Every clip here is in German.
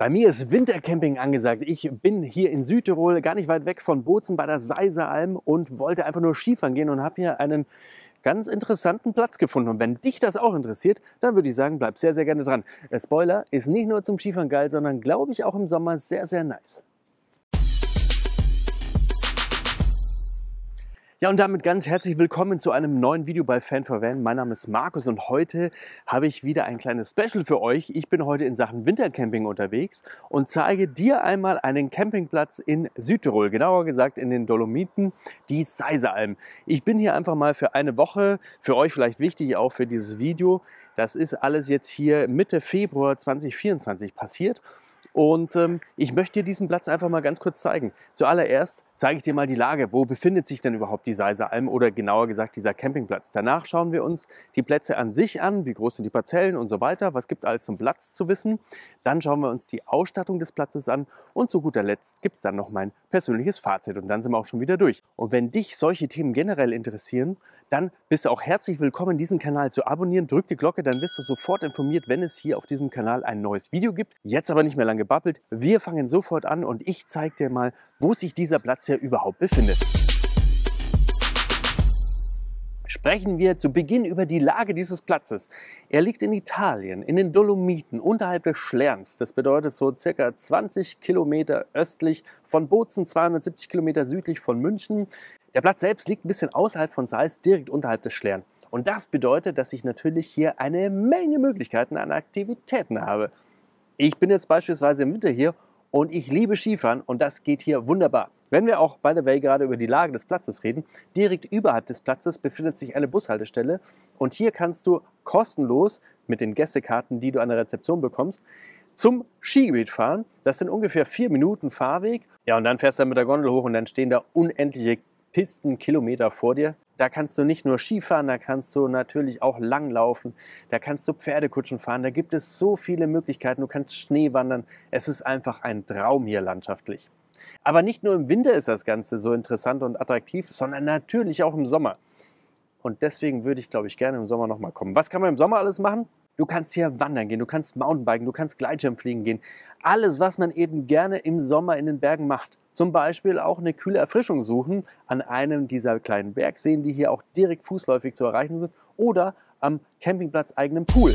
Bei mir ist Wintercamping angesagt. Ich bin hier in Südtirol, gar nicht weit weg von Bozen bei der Seisealm und wollte einfach nur Skifahren gehen und habe hier einen ganz interessanten Platz gefunden. Und wenn dich das auch interessiert, dann würde ich sagen, bleib sehr, sehr gerne dran. Der Spoiler ist nicht nur zum Skifahren geil, sondern glaube ich auch im Sommer sehr, sehr nice. Ja, und damit ganz herzlich willkommen zu einem neuen Video bei Fan4Van. Mein Name ist Markus und heute habe ich wieder ein kleines Special für euch. Ich bin heute in Sachen Wintercamping unterwegs und zeige dir einmal einen Campingplatz in Südtirol, genauer gesagt in den Dolomiten, die Seisealm. Ich bin hier einfach mal für eine Woche, für euch vielleicht wichtig auch für dieses Video. Das ist alles jetzt hier Mitte Februar 2024 passiert. Und ich möchte dir diesen Platz einfach mal ganz kurz zeigen. Zuallererst zeige ich dir mal die Lage. Wo befindet sich denn überhaupt die Seisealm oder genauer gesagt dieser Campingplatz? Danach schauen wir uns die Plätze an sich an. Wie groß sind die Parzellen und so weiter. Was gibt es alles zum Platz zu wissen? Dann schauen wir uns die Ausstattung des Platzes an. Und zu guter Letzt gibt es dann noch mein persönliches Fazit. Und dann sind wir auch schon wieder durch. Und wenn dich solche Themen generell interessieren, dann bist du auch herzlich willkommen, diesen Kanal zu abonnieren. Drück die Glocke, dann wirst du sofort informiert, wenn es hier auf diesem Kanal ein neues Video gibt. Jetzt aber nicht mehr lange gebabbelt. Wir fangen sofort an und ich zeige dir mal, wo sich dieser Platz hier überhaupt befindet. Sprechen wir zu Beginn über die Lage dieses Platzes. Er liegt in Italien, in den Dolomiten, unterhalb des Schlerns. Das bedeutet so circa 20 Kilometer östlich von Bozen, 270 Kilometer südlich von München. Der Platz selbst liegt ein bisschen außerhalb von Seis, direkt unterhalb des Schlern. Und das bedeutet, dass ich natürlich hier eine Menge Möglichkeiten an Aktivitäten habe. Ich bin jetzt beispielsweise im Winter hier und ich liebe Skifahren und das geht hier wunderbar. Wenn wir auch, by the way, gerade über die Lage des Platzes reden, direkt überhalb des Platzes befindet sich eine Bushaltestelle und hier kannst du kostenlos mit den Gästekarten, die du an der Rezeption bekommst, zum Skigebiet fahren. Das sind ungefähr 4 Minuten Fahrweg. Ja, und dann fährst du dann mit der Gondel hoch und dann stehen da unendliche Pistenkilometer vor dir. Da kannst du nicht nur Skifahren, da kannst du natürlich auch langlaufen, da kannst du Pferdekutschen fahren, da gibt es so viele Möglichkeiten, du kannst Schnee wandern. Es ist einfach ein Traum hier landschaftlich. Aber nicht nur im Winter ist das Ganze so interessant und attraktiv, sondern natürlich auch im Sommer. Und deswegen würde ich, glaube ich, gerne im Sommer nochmal kommen. Was kann man im Sommer alles machen? Du kannst hier wandern gehen, du kannst Mountainbiken, du kannst Gleitschirmfliegen gehen. Alles, was man eben gerne im Sommer in den Bergen macht. Zum Beispiel auch eine kühle Erfrischung suchen an einem dieser kleinen Bergseen, die hier auch direkt fußläufig zu erreichen sind, oder am Campingplatz eigenen Pool.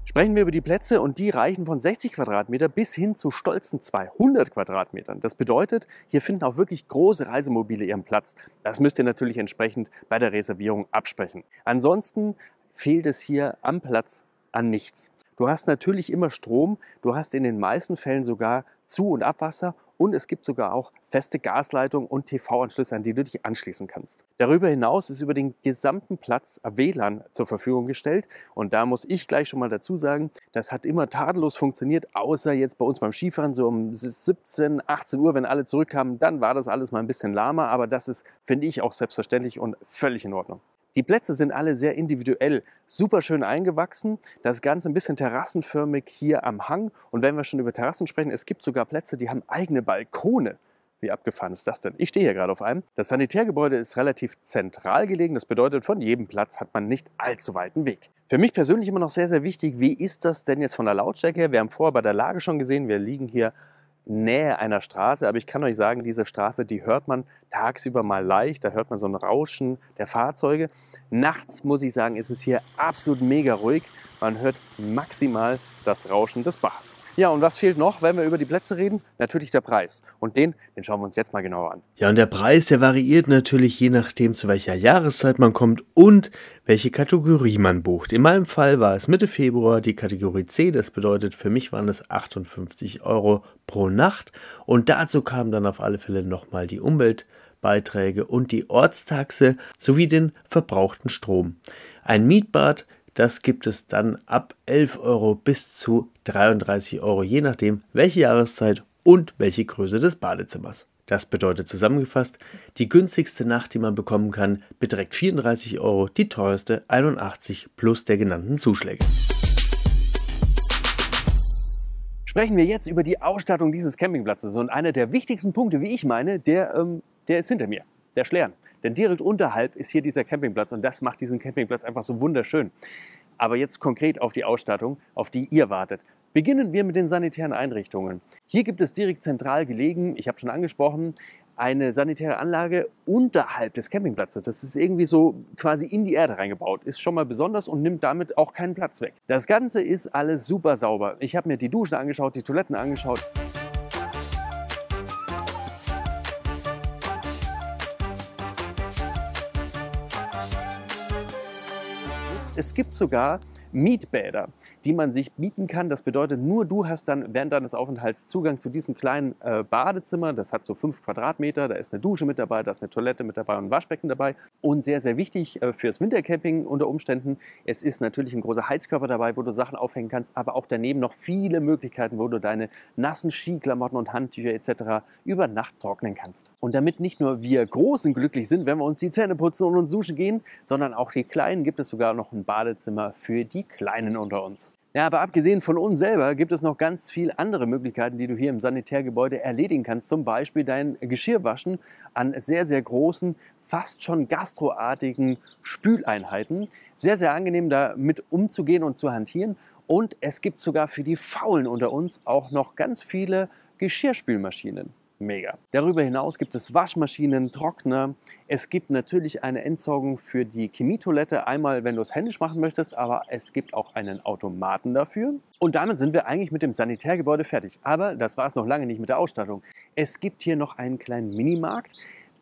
Sprechen wir über die Plätze und die reichen von 60 Quadratmeter bis hin zu stolzen 200 Quadratmetern. Das bedeutet, hier finden auch wirklich große Reisemobile ihren Platz. Das müsst ihr natürlich entsprechend bei der Reservierung absprechen. Ansonsten fehlt es hier am Platz an nichts. Du hast natürlich immer Strom, du hast in den meisten Fällen sogar Zu- und Abwasser und es gibt sogar auch feste Gasleitungen und TV-Anschlüsse, an die du dich anschließen kannst. Darüber hinaus ist über den gesamten Platz WLAN zur Verfügung gestellt und da muss ich gleich schon mal dazu sagen, das hat immer tadellos funktioniert, außer jetzt bei uns beim Skifahren so um 17, 18 Uhr, wenn alle zurückkamen, dann war das alles mal ein bisschen lahmer, aber das ist, finde ich, auch selbstverständlich und völlig in Ordnung. Die Plätze sind alle sehr individuell, super schön eingewachsen, das Ganze ein bisschen terrassenförmig hier am Hang. Und wenn wir schon über Terrassen sprechen, es gibt sogar Plätze, die haben eigene Balkone. Wie abgefahren ist das denn? Ich stehe hier gerade auf einem. Das Sanitärgebäude ist relativ zentral gelegen, das bedeutet, von jedem Platz hat man nicht allzu weiten Weg. Für mich persönlich immer noch sehr, sehr wichtig, wie ist das denn jetzt von der Lautstärke her? Wir haben vorher bei der Lage schon gesehen, wir liegen hier Nähe einer Straße, aber ich kann euch sagen, diese Straße, die hört man tagsüber mal leicht, da hört man so ein Rauschen der Fahrzeuge. Nachts, muss ich sagen, ist es hier absolut mega ruhig, man hört maximal das Rauschen des Baches. Ja, und was fehlt noch, wenn wir über die Plätze reden? Natürlich der Preis. Und den schauen wir uns jetzt mal genauer an. Ja, und der Preis, der variiert natürlich je nachdem, zu welcher Jahreszeit man kommt und welche Kategorie man bucht. In meinem Fall war es Mitte Februar die Kategorie C, das bedeutet, für mich waren es 58 € pro Nacht. Und dazu kamen dann auf alle Fälle nochmal die Umweltbeiträge und die Ortstaxe sowie den verbrauchten Strom. Ein Mietbad, das gibt es dann ab 11 € bis zu 33 €, je nachdem, welche Jahreszeit und welche Größe des Badezimmers. Das bedeutet zusammengefasst, die günstigste Nacht, die man bekommen kann, beträgt 34 €, die teuerste 81 plus der genannten Zuschläge. Sprechen wir jetzt über die Ausstattung dieses Campingplatzes. Und einer der wichtigsten Punkte, wie ich meine, der ist hinter mir, der Schlern. Denn direkt unterhalb ist hier dieser Campingplatz und das macht diesen Campingplatz einfach so wunderschön. Aber jetzt konkret auf die Ausstattung, auf die ihr wartet. Beginnen wir mit den sanitären Einrichtungen. Hier gibt es direkt zentral gelegen, ich habe schon angesprochen, eine sanitäre Anlage unterhalb des Campingplatzes. Das ist irgendwie so quasi in die Erde reingebaut. Ist schon mal besonders und nimmt damit auch keinen Platz weg. Das Ganze ist alles super sauber. Ich habe mir die Duschen angeschaut, die Toiletten angeschaut. Es gibt sogar Mietbäder, die man sich mieten kann. Das bedeutet, nur du hast dann während deines Aufenthalts Zugang zu diesem kleinen Badezimmer. Das hat so 5 Quadratmeter, da ist eine Dusche mit dabei, da ist eine Toilette mit dabei und ein Waschbecken dabei. Und sehr, sehr wichtig fürs Wintercamping unter Umständen, es ist natürlich ein großer Heizkörper dabei, wo du Sachen aufhängen kannst, aber auch daneben noch viele Möglichkeiten, wo du deine nassen Skiklamotten und Handtücher etc. über Nacht trocknen kannst. Und damit nicht nur wir Großen glücklich sind, wenn wir uns die Zähne putzen und uns duschen gehen, sondern auch die Kleinen, gibt es sogar noch ein Badezimmer für die Kleinen unter uns. Ja, aber abgesehen von uns selber gibt es noch ganz viele andere Möglichkeiten, die du hier im Sanitärgebäude erledigen kannst. Zum Beispiel dein Geschirrwaschen an sehr, sehr großen, fast schon gastroartigen Spüleinheiten. Sehr, sehr angenehm, damit umzugehen und zu hantieren. Und es gibt sogar für die Faulen unter uns auch noch ganz viele Geschirrspülmaschinen. Mega. Darüber hinaus gibt es Waschmaschinen, Trockner. Es gibt natürlich eine Entsorgung für die Chemietoilette. Einmal, wenn du es händisch machen möchtest, aber es gibt auch einen Automaten dafür. Und damit sind wir eigentlich mit dem Sanitärgebäude fertig. Aber das war es noch lange nicht mit der Ausstattung. Es gibt hier noch einen kleinen Minimarkt.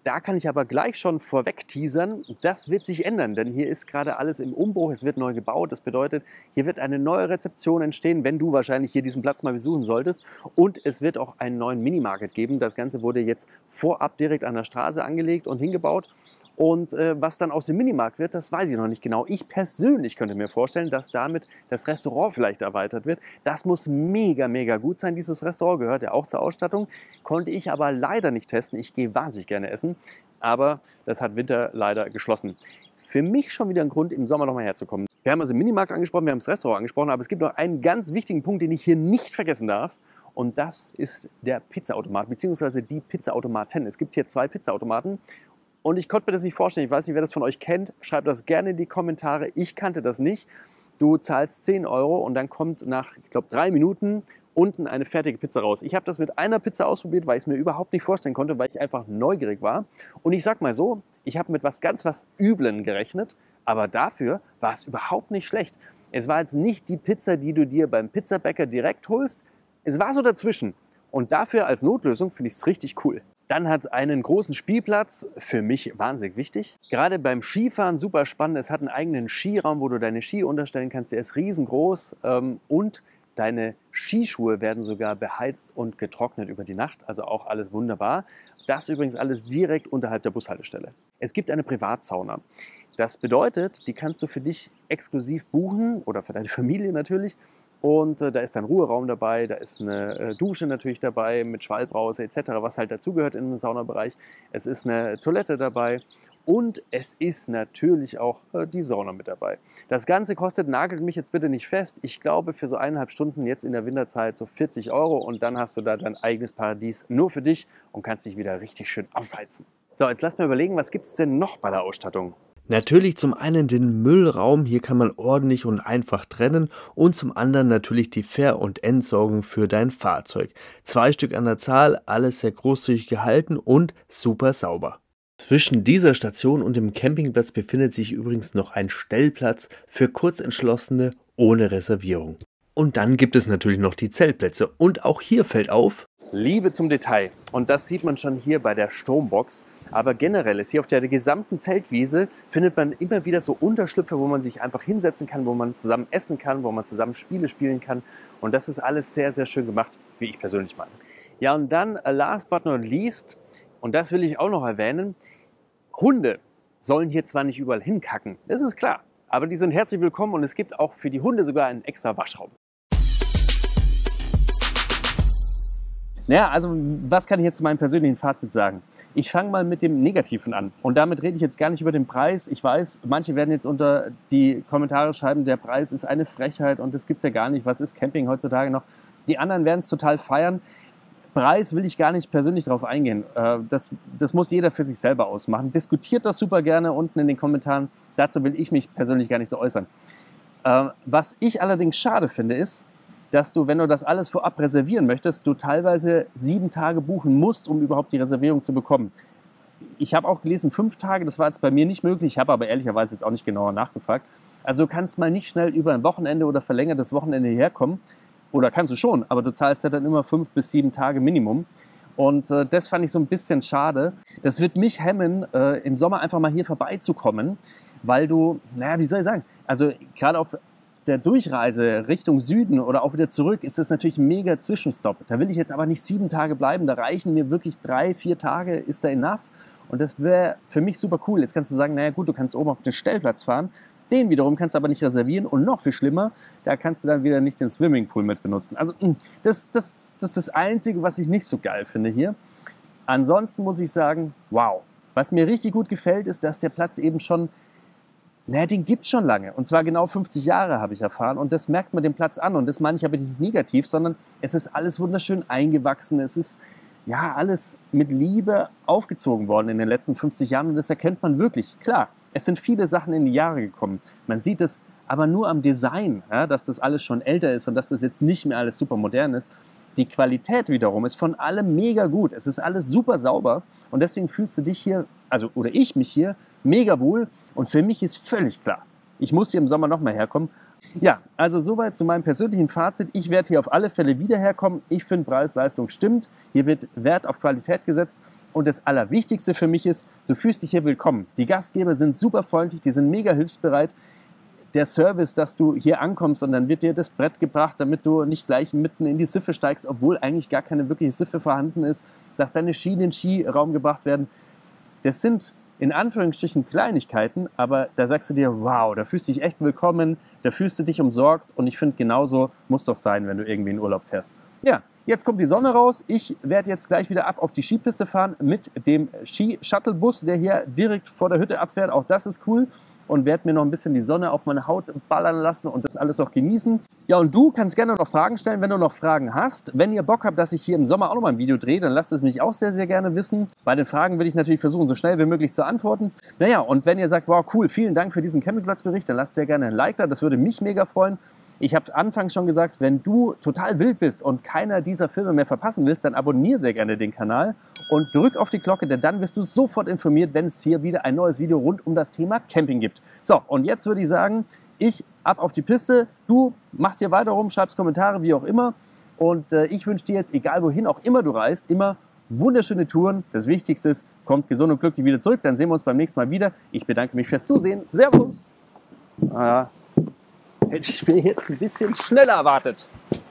Da kann ich aber gleich schon vorweg teasern, das wird sich ändern, denn hier ist gerade alles im Umbruch, es wird neu gebaut. Das bedeutet, hier wird eine neue Rezeption entstehen, wenn du wahrscheinlich hier diesen Platz mal besuchen solltest. Und es wird auch einen neuen Minimarket geben. Das Ganze wurde jetzt vorab direkt an der Straße angelegt und hingebaut. Und was dann aus dem Minimarkt wird, das weiß ich noch nicht genau. Ich persönlich könnte mir vorstellen, dass damit das Restaurant vielleicht erweitert wird. Das muss mega, mega gut sein. Dieses Restaurant gehört ja auch zur Ausstattung. Konnte ich aber leider nicht testen. Ich gehe wahnsinnig gerne essen, aber das hat Winter leider geschlossen. Für mich schon wieder ein Grund, im Sommer nochmal herzukommen. Wir haben also den Minimarkt angesprochen, wir haben das Restaurant angesprochen, aber es gibt noch einen ganz wichtigen Punkt, den ich hier nicht vergessen darf. Und das ist der Pizzaautomat, beziehungsweise die Pizzaautomaten. Es gibt hier 2 Pizzaautomaten. Und ich konnte mir das nicht vorstellen. Ich weiß nicht, wer das von euch kennt. Schreibt das gerne in die Kommentare. Ich kannte das nicht. Du zahlst 10 € und dann kommt nach, ich glaube, 3 Minuten unten eine fertige Pizza raus. Ich habe das mit einer Pizza ausprobiert, weil ich es mir überhaupt nicht vorstellen konnte, weil ich einfach neugierig war. Und ich sag mal so, ich habe mit was Üblen gerechnet, aber dafür war es überhaupt nicht schlecht. Es war jetzt nicht die Pizza, die du dir beim Pizzabäcker direkt holst. Es war so dazwischen. Und dafür als Notlösung finde ich es richtig cool. Dann hat es einen großen Spielplatz, für mich wahnsinnig wichtig. Gerade beim Skifahren super spannend. Es hat einen eigenen Skiraum, wo du deine Ski unterstellen kannst. Der ist riesengroß und deine Skischuhe werden sogar beheizt und getrocknet über die Nacht. Also auch alles wunderbar. Das übrigens alles direkt unterhalb der Bushaltestelle. Es gibt eine Privatsauna. Das bedeutet, die kannst du für dich exklusiv buchen oder für deine Familie natürlich. Und da ist ein Ruheraum dabei, da ist eine Dusche natürlich dabei mit Schwallbrause etc., was halt dazugehört in den Saunabereich. Es ist eine Toilette dabei und es ist natürlich auch die Sauna mit dabei. Das Ganze kostet, nagelt mich jetzt bitte nicht fest, ich glaube für so 1,5 Stunden jetzt in der Winterzeit so 40 € und dann hast du da dein eigenes Paradies nur für dich und kannst dich wieder richtig schön aufheizen. So, jetzt lass mal überlegen, was gibt es denn noch bei der Ausstattung? Natürlich zum einen den Müllraum, hier kann man ordentlich und einfach trennen und zum anderen natürlich die Ver- und Entsorgung für dein Fahrzeug. 2 Stück an der Zahl, alles sehr großzügig gehalten und super sauber. Zwischen dieser Station und dem Campingplatz befindet sich übrigens noch ein Stellplatz für Kurzentschlossene ohne Reservierung. Und dann gibt es natürlich noch die Zeltplätze und auch hier fällt auf: Liebe zum Detail. Und das sieht man schon hier bei der Strombox. Aber generell ist hier auf der gesamten Zeltwiese findet man immer wieder so Unterschlüpfe, wo man sich einfach hinsetzen kann, wo man zusammen essen kann, wo man zusammen Spiele spielen kann. Und das ist alles sehr, sehr schön gemacht, wie ich persönlich meine. Ja, und dann last but not least, und das will ich auch noch erwähnen, Hunde sollen hier zwar nicht überall hinkacken, das ist klar, aber die sind herzlich willkommen und es gibt auch für die Hunde sogar einen extra Waschraum. Naja, also was kann ich jetzt zu meinem persönlichen Fazit sagen? Ich fange mal mit dem Negativen an. Und damit rede ich jetzt gar nicht über den Preis. Ich weiß, manche werden jetzt unter die Kommentare schreiben, der Preis ist eine Frechheit und das gibt es ja gar nicht. Was ist Camping heutzutage noch? Die anderen werden es total feiern. Preis will ich gar nicht persönlich darauf eingehen. Das muss jeder für sich selber ausmachen. Diskutiert das super gerne unten in den Kommentaren. Dazu will ich mich persönlich gar nicht so äußern. Was ich allerdings schade finde, ist, dass du, wenn du das alles vorab reservieren möchtest, du teilweise 7 Tage buchen musst, um überhaupt die Reservierung zu bekommen. Ich habe auch gelesen, 5 Tage, das war jetzt bei mir nicht möglich. Ich habe aber ehrlicherweise jetzt auch nicht genauer nachgefragt. Also du kannst mal nicht schnell über ein Wochenende oder verlängertes Wochenende hierher kommen. Oder kannst du schon, aber du zahlst ja dann immer 5 bis 7 Tage Minimum. Und das fand ich so ein bisschen schade. Das wird mich hemmen, im Sommer einfach mal hier vorbeizukommen, weil du, naja, wie soll ich sagen, also gerade auf der Durchreise Richtung Süden oder auch wieder zurück ist das natürlich ein mega Zwischenstopp. Da will ich jetzt aber nicht 7 Tage bleiben, da reichen mir wirklich 3, 4 Tage, ist da enough. Und das wäre für mich super cool. Jetzt kannst du sagen, naja gut, du kannst oben auf den Stellplatz fahren, den wiederum kannst du aber nicht reservieren und noch viel schlimmer, da kannst du dann wieder nicht den Swimmingpool mit benutzen. Also das ist das Einzige, was ich nicht so geil finde hier. Ansonsten muss ich sagen, wow. Was mir richtig gut gefällt, ist, dass der Platz eben schon, naja, den gibt es schon lange. Und zwar genau 50 Jahre habe ich erfahren. Und das merkt man dem Platz an. Und das meine ich aber nicht negativ, sondern es ist alles wunderschön eingewachsen. Es ist ja alles mit Liebe aufgezogen worden in den letzten 50 Jahren. Und das erkennt man wirklich. Klar, es sind viele Sachen in die Jahre gekommen. Man sieht es aber nur am Design, ja, dass das alles schon älter ist und dass das jetzt nicht mehr alles super modern ist. Die Qualität wiederum ist von allem mega gut. Es ist alles super sauber und deswegen fühlst du dich hier, also oder ich mich hier, mega wohl. Und für mich ist völlig klar, ich muss hier im Sommer nochmal herkommen. Ja, also soweit zu meinem persönlichen Fazit. Ich werde hier auf alle Fälle wieder herkommen. Ich finde, Preis-Leistung stimmt. Hier wird Wert auf Qualität gesetzt. Und das Allerwichtigste für mich ist, du fühlst dich hier willkommen. Die Gastgeber sind super freundlich, die sind mega hilfsbereit. Der Service, dass du hier ankommst und dann wird dir das Brett gebracht, damit du nicht gleich mitten in die Siffe steigst, obwohl eigentlich gar keine wirkliche Siffe vorhanden ist, dass deine Ski in den Skiraum gebracht werden. Das sind in Anführungsstrichen Kleinigkeiten, aber da sagst du dir, wow, da fühlst du dich echt willkommen, da fühlst du dich umsorgt und ich finde, genauso muss das sein, wenn du irgendwie in Urlaub fährst. Ja, jetzt kommt die Sonne raus. Ich werde jetzt gleich wieder ab auf die Skipiste fahren mit dem Ski-Shuttle-Bus, der hier direkt vor der Hütte abfährt. Auch das ist cool. Und werde mir noch ein bisschen die Sonne auf meine Haut ballern lassen und das alles auch genießen. Ja, und du kannst gerne noch Fragen stellen, wenn du noch Fragen hast. Wenn ihr Bock habt, dass ich hier im Sommer auch noch mal ein Video drehe, dann lasst es mich auch sehr, sehr gerne wissen. Bei den Fragen will ich natürlich versuchen, so schnell wie möglich zu antworten. Naja, und wenn ihr sagt, wow, cool, vielen Dank für diesen Campingplatzbericht, dann lasst sehr gerne ein Like da. Das würde mich mega freuen. Ich habe anfangs schon gesagt, wenn du total wild bist und keiner dieser Filme mehr verpassen willst, dann abonniere sehr gerne den Kanal und drück auf die Glocke, denn dann wirst du sofort informiert, wenn es hier wieder ein neues Video rund um das Thema Camping gibt. So, und jetzt würde ich sagen, ich ab auf die Piste, du machst hier weiter rum, schreibst Kommentare, wie auch immer. Und ich wünsche dir jetzt, egal wohin auch immer du reist, immer wunderschöne Touren. Das Wichtigste ist, kommt gesund und glücklich wieder zurück, dann sehen wir uns beim nächsten Mal wieder. Ich bedanke mich fürs Zusehen. Servus! Hätte ich mir jetzt ein bisschen schneller erwartet.